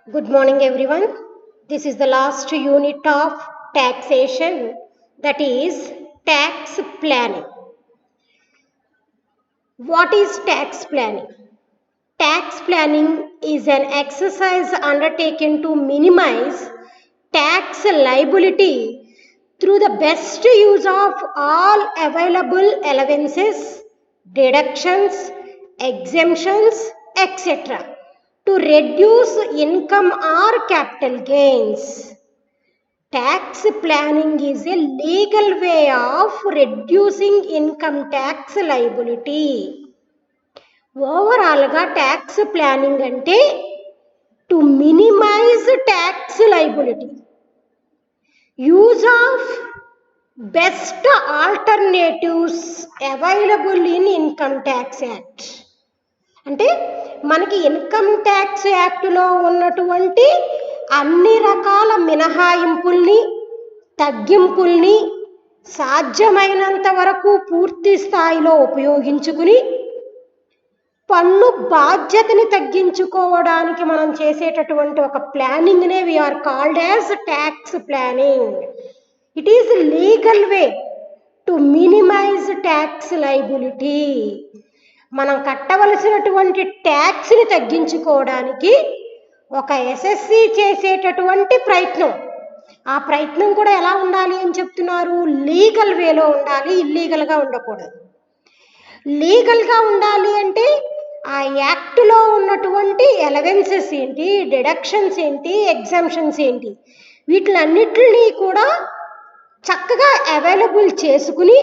Good morning, everyone. This is the last unit of taxation, that is tax planning. What is tax planning? Tax planning is an exercise undertaken to minimize tax liability through the best use of all available allowances, deductions, exemptions, etc. to reduce income or capital gains. Tax planning is a legal way of reducing income tax liability. ఓవరాల్గా tax planning అంటే to minimise tax liability, use of best alternatives available in income tax act. అంటే మనకి income tax యాక్ట్లో ఉన్నటువంటి అన్ని రకాల మినహాయింపుల్ని, తగ్గింపుల్ని సాధ్యమైనంత వరకు పూర్తి స్థాయిలో ఉపయోగించుకుని పన్ను బాధ్యతని తగ్గించుకోవడానికి మనం చేసేటటువంటి ఒక ప్లానింగ్నే we are called as tax planning. It is legal way to minimise tax liability. మనం కట్టవలసినటువంటి ట్యాక్స్ని తగ్గించుకోవడానికి ఒక ఎస్ఎస్సి చేసేటటువంటి ప్రయత్నం. ఆ ప్రయత్నం కూడా ఎలా ఉండాలి అని చెప్తున్నారు? లీగల్ వేలో ఉండాలి, ఇల్లీగల్గా ఉండకూడదు. లీగల్గా ఉండాలి అంటే ఆ యాక్ట్లో ఉన్నటువంటి అలవెన్సెస్ ఏంటి, డిడక్షన్స్ ఏంటి, ఎగ్జామ్షన్స్ ఏంటి, వీటిలన్నిటినీ కూడా చక్కగా అవైలబుల్ చేసుకుని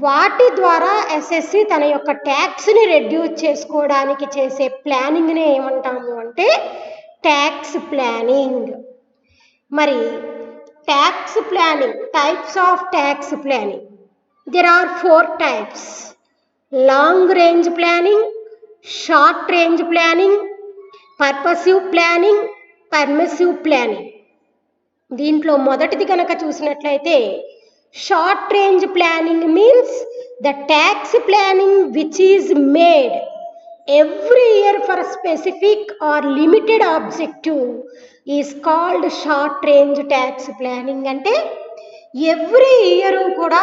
వాటి ద్వారా ఎస్ఎస్సి తన యొక్క ట్యాక్స్ని రెడ్యూస్ చేసుకోవడానికి చేసే ప్లానింగ్ని ఏమంటాము అంటే ట్యాక్స్ ప్లానింగ్. మరి tax planning, types of tax planning, there are 4 types: long range planning, short range planning, purposive planning, permissive planning. దీంట్లో మొదటిది కనుక చూసినట్లయితే short range planning means the tax planning which is made every year for specific are limited objective is called short range tax planning. అంటే every year కూడా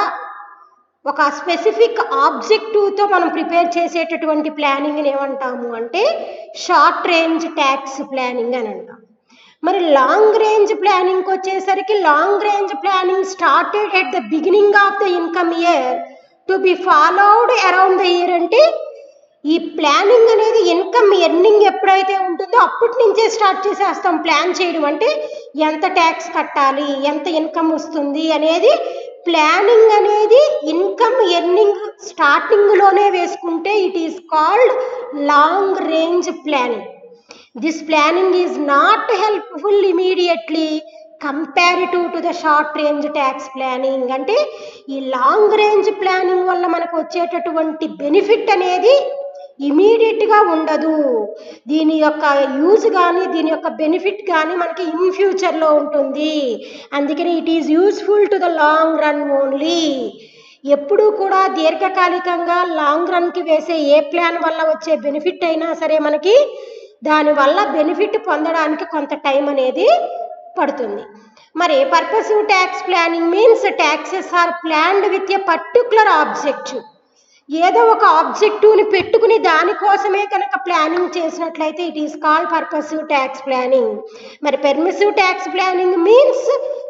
ఒక specific ఆబ్జెక్టివ్తో మనం prepare చేసేటటువంటి ప్లానింగ్ని ఏమంటాము అంటే షార్ట్ రేంజ్ ట్యాక్స్ ప్లానింగ్ అని అంటాం. మరి లాంగ్ రేంజ్ ప్లానింగ్కి వచ్చేసరికి long range planning started at the beginning of the income year to be followed around the year. అంటే ఈ ప్లానింగ్ అనేది ఇన్కమ్ ఎర్నింగ్ ఎప్పుడైతే ఉంటుందో అప్పటి నుంచే స్టార్ట్ చేసేస్తాం ప్లాన్ చేయడం. అంటే ఎంత ట్యాక్స్ కట్టాలి, ఎంత ఇన్కమ్ వస్తుంది అనేది ప్లానింగ్ అనేది ఇన్కమ్ ఎర్నింగ్ స్టార్టింగ్లోనే వేసుకుంటే it is called long range planning. This planning is not helpful immediately comparative to the short range tax planning. అంటే ఈ లాంగ్ రేంజ్ ప్లానింగ్ వల్ల మనకు వచ్చేటటువంటి బెనిఫిట్ అనేది ఇమీడియట్గా ఉండదు. దీని యొక్క యూజ్ కానీ దీని యొక్క బెనిఫిట్ కానీ మనకి ఇన్ ఫ్యూచర్లో ఉంటుంది. అందుకని it is useful to the long run only. ఎప్పుడూ కూడా దీర్ఘకాలికంగా లాంగ్ రన్కి వేసే ఏ ప్లాన్ వల్ల వచ్చే బెనిఫిట్ అయినా సరే మనకి దానివల్ల బెనిఫిట్ పొందడానికి కొంత టైం అనేది పడుతుంది. మరి purposive tax planning means taxes are planned with a particular objective. ఏదో ఒక ఆబ్జెక్టివ్ని పెట్టుకుని దానికోసమే కనుక ప్లానింగ్ చేసినట్లయితే it is called purposive tax planning. మరి permissive tax planning means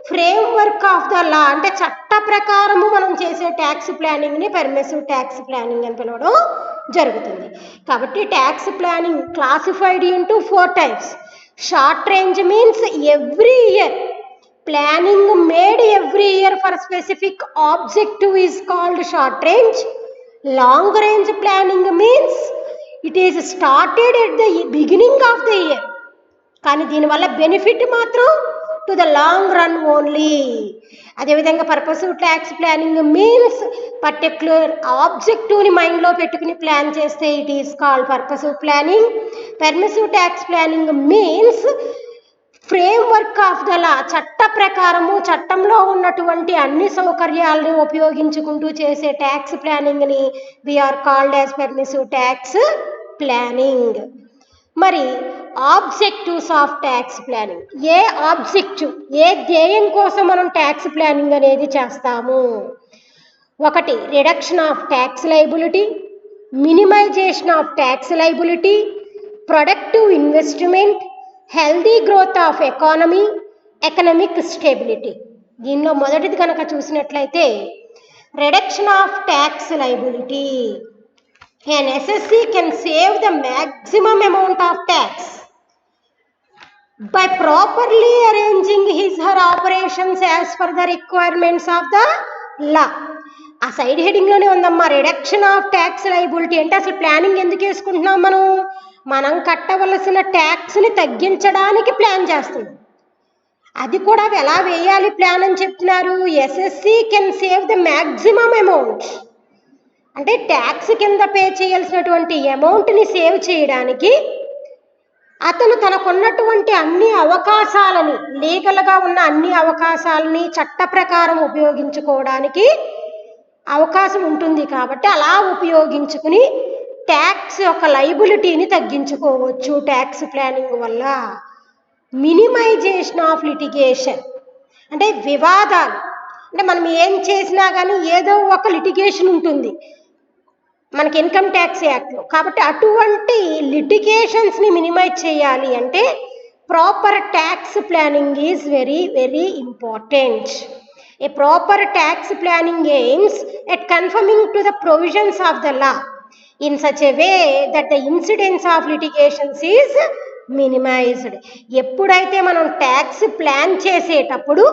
framework of the law. అంటే చట్ట ప్రకారము మనం చేసే ట్యాక్స్ ప్లానింగ్ని పెర్మిసివ్ ట్యాక్స్ ప్లానింగ్ అని పిలవడం జరుగుతుంది. కాబట్టి tax planning classified into 4 types. Short range means every year planning made every year for specific objective is called short range. Long range planning means it is started at the beginning of the year, కానీ దీనివల్ల benefit మాత్రం to the long run only. అదేవిధంగా purposive tax planning means particular ఆబ్జెక్టివ్ని మైండ్లో పెట్టుకుని plan చేస్తే it is called purposive planning. Permissive tax planning means framework of the లా. చట్ట ప్రకారము చట్టంలో ఉన్నటువంటి అన్ని సౌకర్యాలను ఉపయోగించుకుంటూ చేసే tax ప్లానింగ్ని we are called as permissive tax planning. మరి ఆబ్జెక్టివ్స్ ఆఫ్ ట్యాక్స్ ప్లానింగ్, ఏ ఆబ్జెక్టివ్, ఏ ధ్యేయం కోసం మనం ట్యాక్స్ ప్లానింగ్ అనేది చేస్తాము? ఒకటి reduction of tax liability, minimisation of tax liability, productive investment, healthy growth of economy, economic stability. దీనిలో మొదటిది కనుక చూసినట్లయితే reduction of tax liability. An SSC can save the maximum amount of tax by properly arranging his her operations as per the requirements of the law. ఆ side heading లోనే ఉందమ్మా reduction of tax liability. అంటే అసలు planning ఎందుకు వేసుకుంటున్నాం? మనం కట్టవలసిన tax ని తగ్గించడానికి ప్లాన్ చేస్తున్నాం. అది కూడా ఎలా వేయాలి ప్లాన్ అని చెప్తున్నారు. SSC can save the maximum amount, అంటే ట్యాక్స్ కింద పే చేయాల్సినటువంటి అమౌంట్ని సేవ్ చేయడానికి అతను తనకున్నటువంటి అన్ని అవకాశాలని, లీగల్గా ఉన్న అన్ని అవకాశాలని చట్ట ప్రకారం ఉపయోగించుకోవడానికి అవకాశం ఉంటుంది. కాబట్టి అలా ఉపయోగించుకుని ట్యాక్స్ యొక్క లైబిలిటీని తగ్గించుకోవచ్చు ట్యాక్స్ ప్లానింగ్ వల్ల. మినిమైజేషన్ ఆఫ్ లిటిగేషన్, అంటే వివాదాలు, అంటే మనం ఏం చేసినా కానీ ఏదో ఒక లిటిగేషన్ ఉంటుంది మనకి ఇన్కమ్ ట్యాక్స్ యాక్ట్లో. కాబట్టి అటువంటి లిటిగేషన్స్ని మినిమైజ్ చేయాలి అంటే proper tax planning is very very important. A proper tax planning AIIMS at confirming to the provisions of the law in such a way that the incidence of litigations is minimised. ఎప్పుడైతే మనం tax plan చేసేటప్పుడు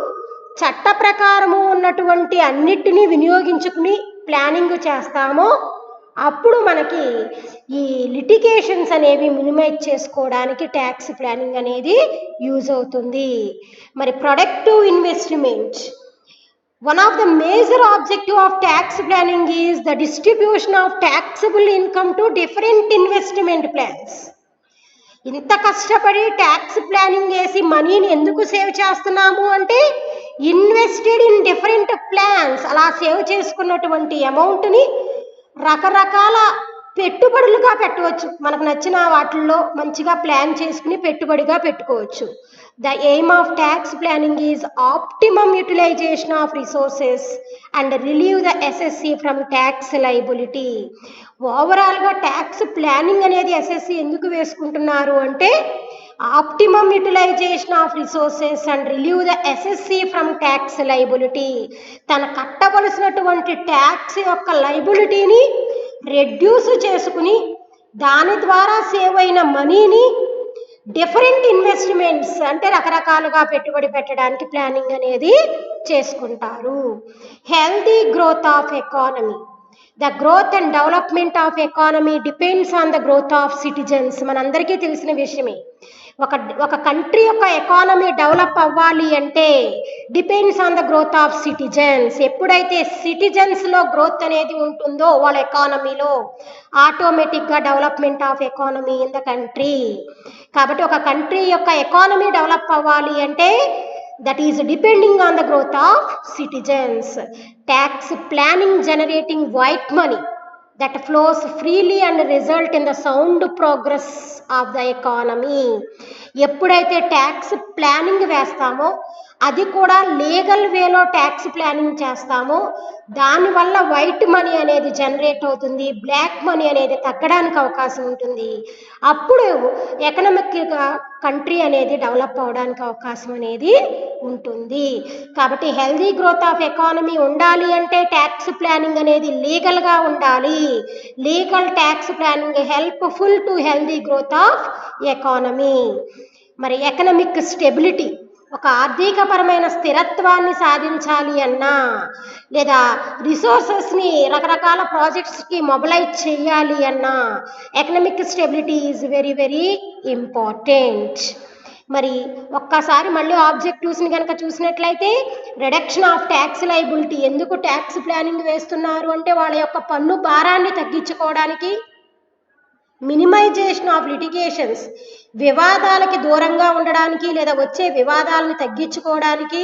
చట్ట ప్రకారము ఉన్నటువంటి అన్నిటినీ వినియోగించుకుని planning చేస్తామో అప్పుడు మనకి ఈ లిటిగేషన్స్ అనేవి మినిమైజ్ చేసుకోవడానికి ట్యాక్స్ ప్లానింగ్ అనేది యూజ్ అవుతుంది. మరి productive investment, one of the major objective of tax planning is the distribution of taxable income to different investment plans. ఇంత కష్టపడి ట్యాక్స్ ప్లానింగ్ వేసి మనీని ఎందుకు సేవ్ చేస్తున్నాము అంటే ఇన్వెస్టెడ్ ఇన్ డిఫరెంట్ ప్లాన్స్. అలా సేవ్ చేసుకున్నటువంటి అమౌంట్ని రకరకాల పెట్టుబడులుగా పెట్టవచ్చు. మనకు నచ్చిన వాటిల్లో మంచిగా ప్లాన్ చేసుకుని పెట్టుబడిగా పెట్టుకోవచ్చు. The aim of tax planning is optimum utilisation of resources and relieve the assessee from tax liability. ఓవరాల్గా ట్యాక్స్ ప్లానింగ్ అనేది ఎస్ఎస్సి ఎందుకు వేసుకుంటున్నారు అంటే optimum utilisation of resources and relieve the assessee from tax liability. తన కట్టవలసినటువంటి tax యొక్క లైబిలిటీని reduce చేసుకుని దాని ద్వారా సేవ్ అయిన మనీని డిఫరెంట్ ఇన్వెస్ట్మెంట్స్, అంటే రకరకాలుగా పెట్టుబడి పెట్టడానికి ప్లానింగ్ అనేది చేసుకుంటారు. Healthy growth of economy, the growth and development of economy depends on the growth of citizens. మనందరికీ తెలిసిన విషయమే. ఒక కంట్రీ యొక్క ఎకానమీ డెవలప్ అవ్వాలి అంటే depends on the growth of citizens. ఎప్పుడైతే సిటిజన్స్లో గ్రోత్ అనేది ఉంటుందో వాళ్ళ ఎకానమీలో ఆటోమేటిక్గా development of economy in the country. కాబట్టి ఒక కంట్రీ యొక్క ఎకానమీ డెవలప్ అవ్వాలి అంటే that is depending on the growth of citizens. Tax planning generating white money that flows freely and result in the sound progress of the economy. ఎప్పుడైతే tax planning వేస్తామో అది కూడా legal వేలో tax planning చేస్తామో దానివల్ల white money అనేది generate అవుతుంది, black money అనేది తగ్గడానికి అవకాశం ఉంటుంది. అప్పుడు ఎకనామిక్గా కంట్రీ అనేది డెవలప్ అవడానికి అవకాశం అనేది ఉంటుంది. కాబట్టి హెల్దీ గ్రోత్ ఆఫ్ ఎకానమీ ఉండాలి అంటే ట్యాక్స్ ప్లానింగ్ అనేది లీగల్గా ఉండాలి. Legal tax planning helpful to healthy growth of economy. మరి ఎకనామిక్ స్టెబిలిటీ, ఒక ఆర్థికపరమైన స్థిరత్వాన్ని సాధించాలి అన్నా లేదా రిసోర్సెస్ని రకరకాల ప్రాజెక్ట్స్కి మొబిలైజ్ చేయాలి అన్నా economic stability is very very important. మరి ఒక్కసారి మళ్ళీ ఆబ్జెక్టివ్స్ని కనుక చూసినట్లయితే రిడక్షన్ ఆఫ్ ట్యాక్స్ లైబిలిటీ. ఎందుకు ట్యాక్స్ ప్లానింగ్ వేస్తున్నారు అంటే వాళ్ళ యొక్క పన్ను భారాన్ని తగ్గించుకోవడానికి, మినిమైజేషన్ ఆఫ్ లిటిగేషన్స్, వివాదాలకి దూరంగా ఉండడానికి లేదా వచ్చే వివాదాలను తగ్గించుకోవడానికి,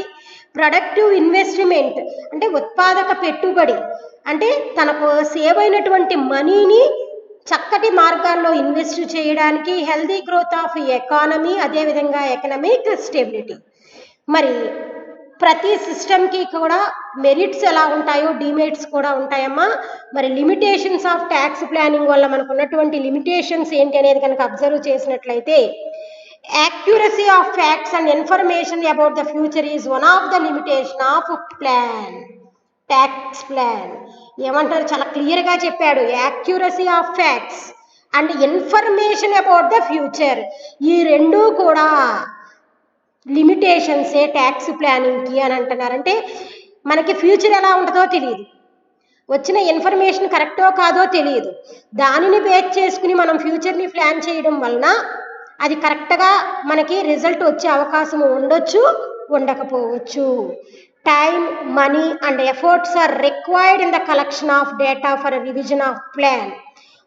ప్రొడక్టివ్ ఇన్వెస్ట్మెంట్ అంటే ఉత్పాదక పెట్టుబడి, అంటే తనకు సేవ్ అయినటువంటి మనీని చక్కటి మార్గాల్లో ఇన్వెస్ట్ చేయడానికి, హెల్దీ గ్రోత్ ఆఫ్ ఎకానమీ, అదేవిధంగా ఎకనామిక్ స్టెబిలిటీ. మరి ప్రతి సిస్టమ్కి కూడా మెరిట్స్ ఎలా ఉంటాయో డిమెరిట్స్ కూడా ఉంటాయమ్మా. మరి లిమిటేషన్స్ ఆఫ్ ట్యాక్స్ ప్లానింగ్ వల్ల మనకు ఉన్నటువంటి లిమిటేషన్స్ ఏంటి అనేది కనుక అబ్జర్వ్ చేసినట్లయితే, accuracy of facts and information about the future is one of the limitation of plan, tax plan. ఏమంటారు, చాలా క్లియర్గా చెప్పాడు. Accuracy of facts and information about the future, ఈ రెండూ కూడా లిమిటేషన్సే ట్యాక్స్ ప్లానింగ్కి అని అంటున్నారు. అంటే మనకి ఫ్యూచర్ ఎలా ఉంటుందో తెలియదు, వచ్చిన ఇన్ఫర్మేషన్ కరెక్టో కాదో తెలియదు, దానిని బేస్ చేసుకుని మనం ఫ్యూచర్ని ప్లాన్ చేయడం వలన అది కరెక్ట్గా మనకి రిజల్ట్ వచ్చే అవకాశం ఉండొచ్చు, ఉండకపోవచ్చు. Time, money and efforts are required in the collection of data for revision of plan.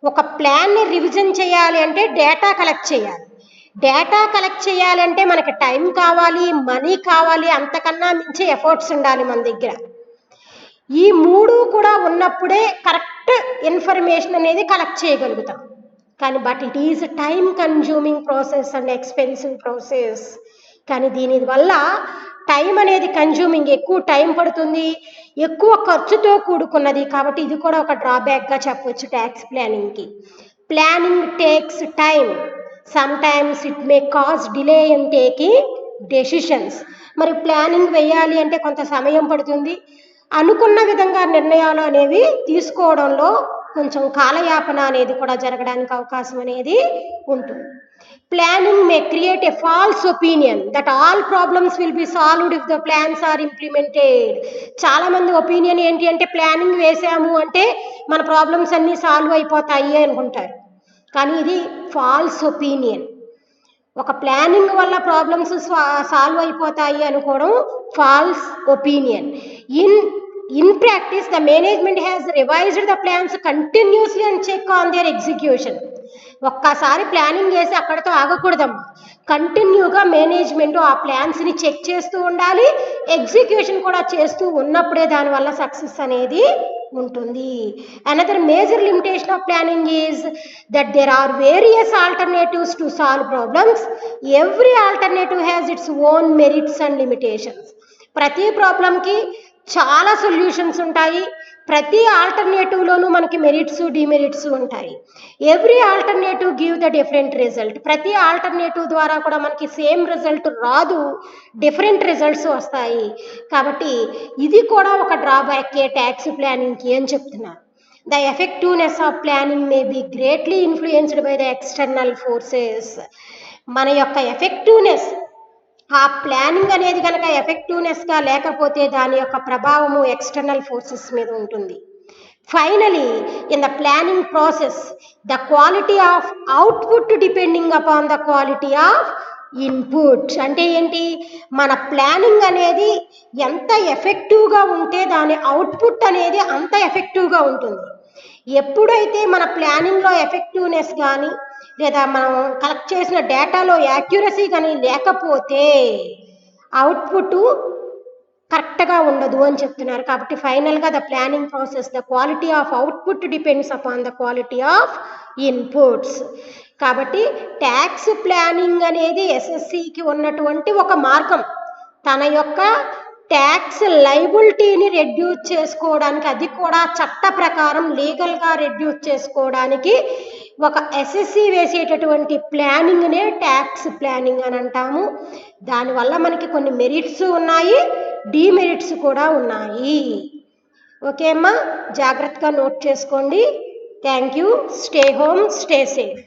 ఒక ప్లాన్ని రివిజన్ చేయాలి అంటే డేటా కలెక్ట్ చేయాలి. డేటా కలెక్ట్ చేయాలంటే మనకి టైం కావాలి, మనీ కావాలి, అంతకన్నా మించి ఎఫర్ట్స్ ఉండాలి మన దగ్గర. ఈ మూడు కూడా ఉన్నప్పుడే కరెక్ట్ ఇన్ఫర్మేషన్ అనేది కలెక్ట్ చేయగలుగుతాం. కానీ but it is time consuming process and expensive process. కానీ దీనివల్ల టైం అనేది కన్జ్యూమింగ్, ఎక్కువ టైం పడుతుంది, ఎక్కువ ఖర్చుతో కూడుకున్నది. కాబట్టి ఇది కూడా ఒక డ్రాబ్యాక్గా చెప్పవచ్చు ట్యాక్స్ ప్లానింగ్కి. Planning takes time, sometimes it may cause delay in taking decisions. మరి ప్లానింగ్ వేయాలి అంటే కొంత సమయం పడుతుంది, అనుకున్న విధంగా నిర్ణయాలు అనేవి తీసుకోవడంలో కొంచెం కాలయాపన అనేది కూడా జరగడానికి అవకాశం అనేది ఉంటుంది. Planning may create a false opinion that all problems will be solved if the plans are implemented. చాలామంది ఒపీనియన్ ఏంటి అంటే, ప్లానింగ్ వేసాము అంటే మన ప్రాబ్లమ్స్ అన్నీ సాల్వ్ అయిపోతాయి అనుకుంటారు. కానీ ఇది ఫాల్స్ ఒపీనియన్. ఒక ప్లానింగ్ వల్ల ప్రాబ్లమ్స్ సాల్వ్ అయిపోతాయి అనుకోవడం false opinion. In practice the management has revised the plans continuously and check on their execution. ఒక్కసారి ప్లానింగ్ చేసి అక్కడితో ఆగకూడదమ్మా, కంటిన్యూగా మేనేజ్మెంట్ ఆ ప్లాన్స్ని చెక్ చేస్తూ ఉండాలి, ఎగ్జిక్యూషన్ కూడా చేస్తూ ఉన్నప్పుడే దానివల్ల సక్సెస్ అనేది ఉంటుంది. Another major limitation of planning is that there are various alternatives to solve problems. Every alternative has its own merits and limitations. ప్రతి ప్రాబ్లంకి చాలా సొల్యూషన్స్ ఉంటాయి, ప్రతి ఆల్టర్నేటివ్లోనూ మనకి మెరిట్స్ డిమెరిట్స్ ఉంటాయి. Every alternative give the different result. ప్రతి alternative ద్వారా కూడా మనకి సేమ్ రిజల్ట్ రాదు, డిఫరెంట్ రిజల్ట్స్ వస్తాయి. కాబట్టి ఇది కూడా ఒక డ్రాబ్యాకే ట్యాక్స్ ప్లానింగ్కి అని చెప్తున్నారు. The effectiveness of planning may be greatly influenced by the external forces. మన యొక్క ఎఫెక్టివ్నెస్, ఆ ప్లానింగ్ అనేది కనుక ఎఫెక్టివ్నెస్గా లేకపోతే దాని యొక్క ప్రభావము ఎక్స్టర్నల్ ఫోర్సెస్ మీద ఉంటుంది. Finally in the planning process the quality of output depending upon the quality of input. అంటే ఏంటి, మన ప్లానింగ్ అనేది ఎంత ఎఫెక్టివ్గా ఉంటే దాని అవుట్పుట్ అనేది అంత ఎఫెక్టివ్గా ఉంటుంది. ఎప్పుడైతే మన ప్లానింగ్లో ఎఫెక్టివ్నెస్ కానీ లేదా మనం కలెక్ట్ చేసిన డేటాలో యాక్యురసీ కానీ లేకపోతే అవుట్పుట్ కరెక్ట్గా ఉండదు అని చెప్తున్నారు. కాబట్టి ఫైనల్గా the planning process the quality of output depends upon the quality of inputs. కాబట్టి ట్యాక్స్ ప్లానింగ్ అనేది ఎస్ఎస్సికి ఉన్నటువంటి ఒక మార్గం. తన యొక్క ట్యాక్స్ లైబిలిటీని రెడ్యూస్ చేసుకోవడానికి, అది కూడా చట్ట ప్రకారం లీగల్గా రెడ్యూస్ చేసుకోవడానికి ఒక ఎస్ఎస్సి వేసేటటువంటి ప్లానింగ్నే ట్యాక్స్ ప్లానింగ్ అని అంటాము. దానివల్ల మనకి కొన్ని మెరిట్స్ ఉన్నాయి, డిమెరిట్స్ కూడా ఉన్నాయి. ఓకే అమ్మా, జాగ్రత్తగా నోట్ చేసుకోండి. Thank you. Stay home, stay safe.